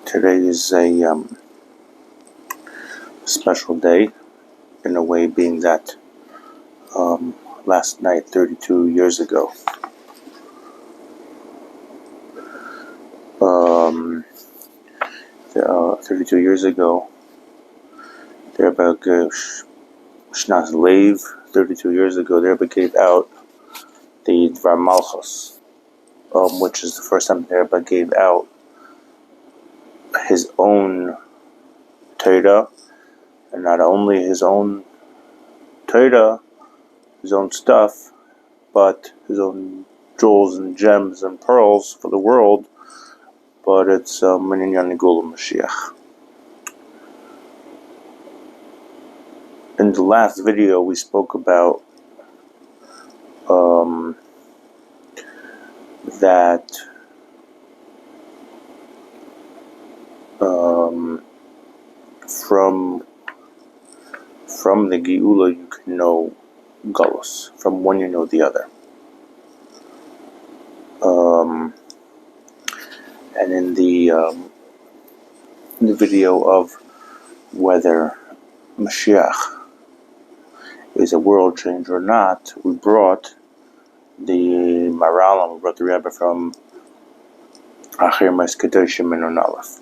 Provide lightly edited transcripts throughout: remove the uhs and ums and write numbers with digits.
Today is a special day, in a way, being that last night, 32 years ago, um, 32 years ago, the Rebbe Shnaz Lev, 32 years ago, the Rebbe gave out the Dvar Malchus, which is the first time the Rebbe gave out his own Torah, and not only his own Torah, his own stuff, but his own jewels and gems and pearls for the world, but it's Minyan Nigula Mashiach. In the last video, we spoke about that from the Geula you can know Galus, from one you know the other. And in the video of whether Mashiach is a world changer or not, we brought the Maralam, we brought the Rebbe from Achir Mas Kedoshim and Aleph.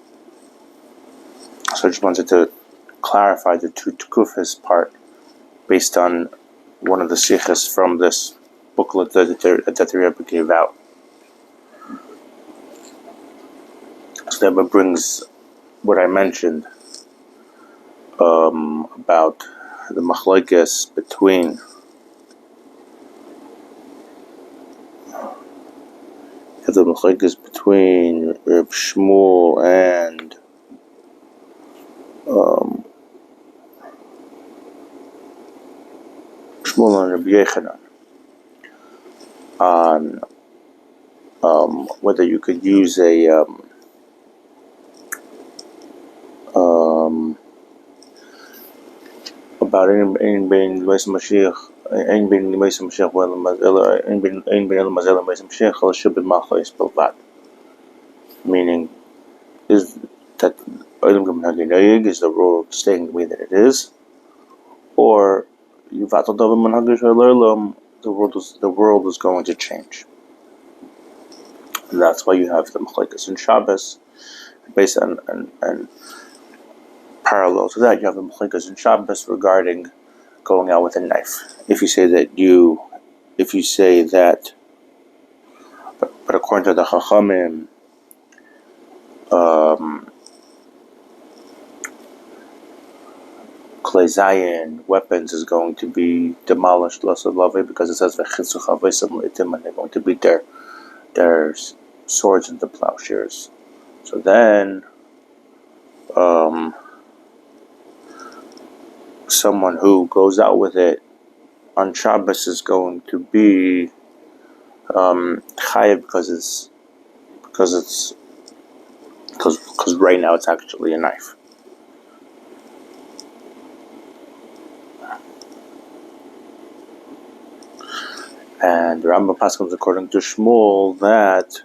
So I just wanted to clarify the two Tukufis part based on one of the Sichas from this booklet that the Rebbe gave out. So the Rebbe brings what I mentioned about the machlokes between Reb Shmuel and Reb Yechanan on whether you could use a about Ein Ben Leis Mashiach, Ein Ben Leis Mashiach, Ein Ben Mazel Leis Mashiach, Al Shibud Machlois Bilvad. Meaning, is that Olam Gam is the world staying the way that it is, or Yuvatal Davar Manhag Olam, the world is going to change. And that's why you have the machlokes in Shabbos, based on and parallel to that, you have the machlokes in Shabbos regarding going out with a knife. If you say that, but according to the Chachamim, Klei Zayin, weapons, is going to be demolished, because it says and they're going to beat their swords into plowshares. So then, someone who goes out with it on Shabbos is going to be chayav because right now it's actually a knife. And the Rambam Paschals, according to Shmuel, that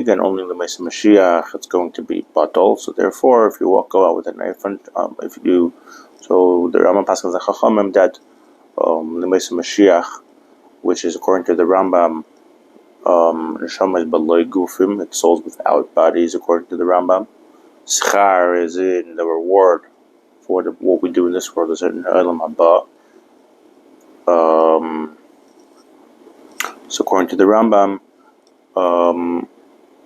and only the Mesa Mashiach it's going to be batal. So therefore, if you go out with a knife, and the Rambam Paschals the Chachamim that the Mesa Mashiach, which is according to the Rambam, Neshama is baloi gufim, it's souls without bodies, according to the Rambam. Schar is in the reward for what we do in this world is in Olam Haba. So according to the Rambam,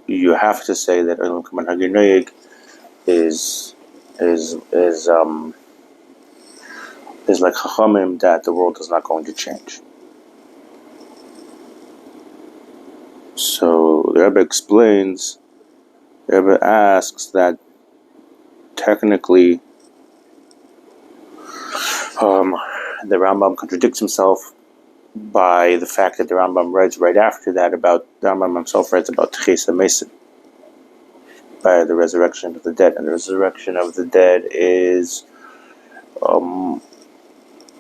you have to say that Olam Kaman Haginoyeg is like Chachamim, that the world is not going to change. So the Rebbe explains, the Rebbe asks that technically the Rambam contradicts himself by the fact that the Rambam writes right after that the Rambam himself writes about Tchesa Mesim, by the resurrection of the dead. And the resurrection of the dead is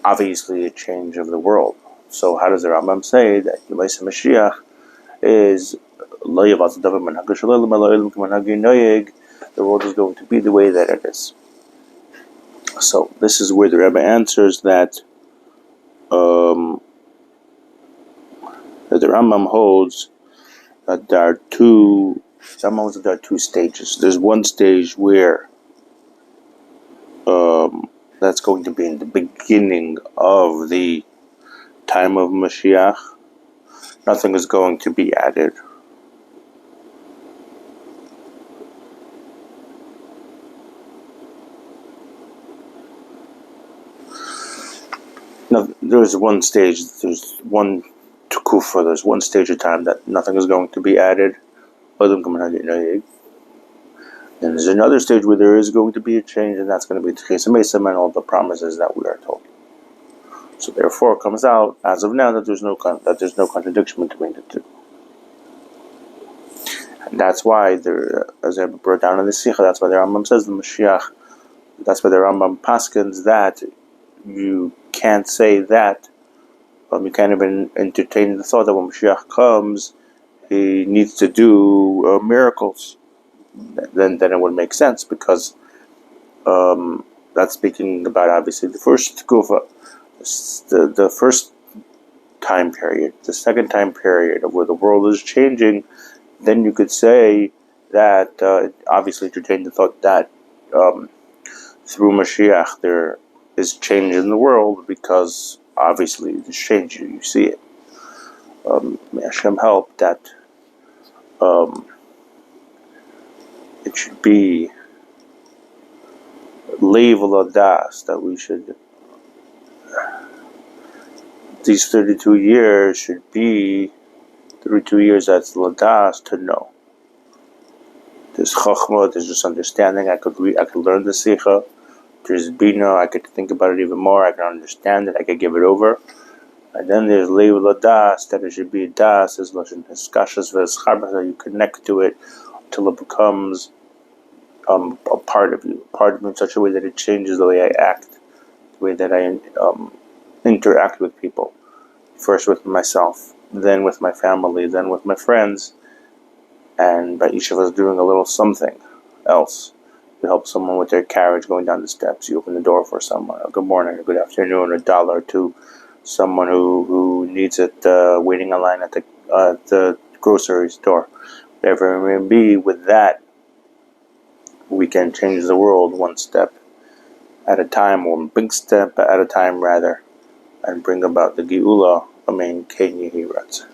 obviously a change of the world. So how does the Rambam say that Yemais Mashiach is the world is going to be the way that it is. So this is where the Rebbe answers that the Rambam holds that there are two stages. There's one stage where that's going to be in the beginning of the time of Mashiach. Nothing is going to be added. No, there's one stage, there's one Tukufa, there's one stage of time that nothing is going to be added. Then there's another stage where there is going to be a change, and that's going to be Tchias Mesim and all the promises that we are told. So therefore, it comes out as of now that there's no contradiction between the two, and that's why there, as I brought down in the Sikha, that's why the Rambam says the Mashiach. That's why the Rambam paskins that you can't say that. You can't even entertain the thought that when Mashiach comes, he needs to do miracles. Then it would make sense, because that's speaking about obviously the first kufa, the first time period. The second time period of where the world is changing, then you could say that obviously entertain the thought that through Mashiach there is change in the world, because obviously there's change, you see it. May Hashem help that it should be level das, that we should, these 32 years should be 32 years that's ladas, to know. There's chachma, there's just understanding. I could learn the sikha. There's bina, I could think about it even more. I can understand it. I could give it over. And then there's level das, that it should be das, as lashon hiskashas v'escharbas, that you connect to it until it becomes a part of you in such a way that it changes the way I act, the way that I interact with people. First with myself, then with my family, then with my friends, and by each of us doing a little something else. You help someone with their carriage going down the steps. You open the door for someone. A good morning, a good afternoon, $1 to someone who needs it, waiting in line at the grocery store. Whatever it may be, with that, we can change the world one step at a time, or one big step at a time rather, and bring about the Geula. Amen. Ken Yehi Ratz.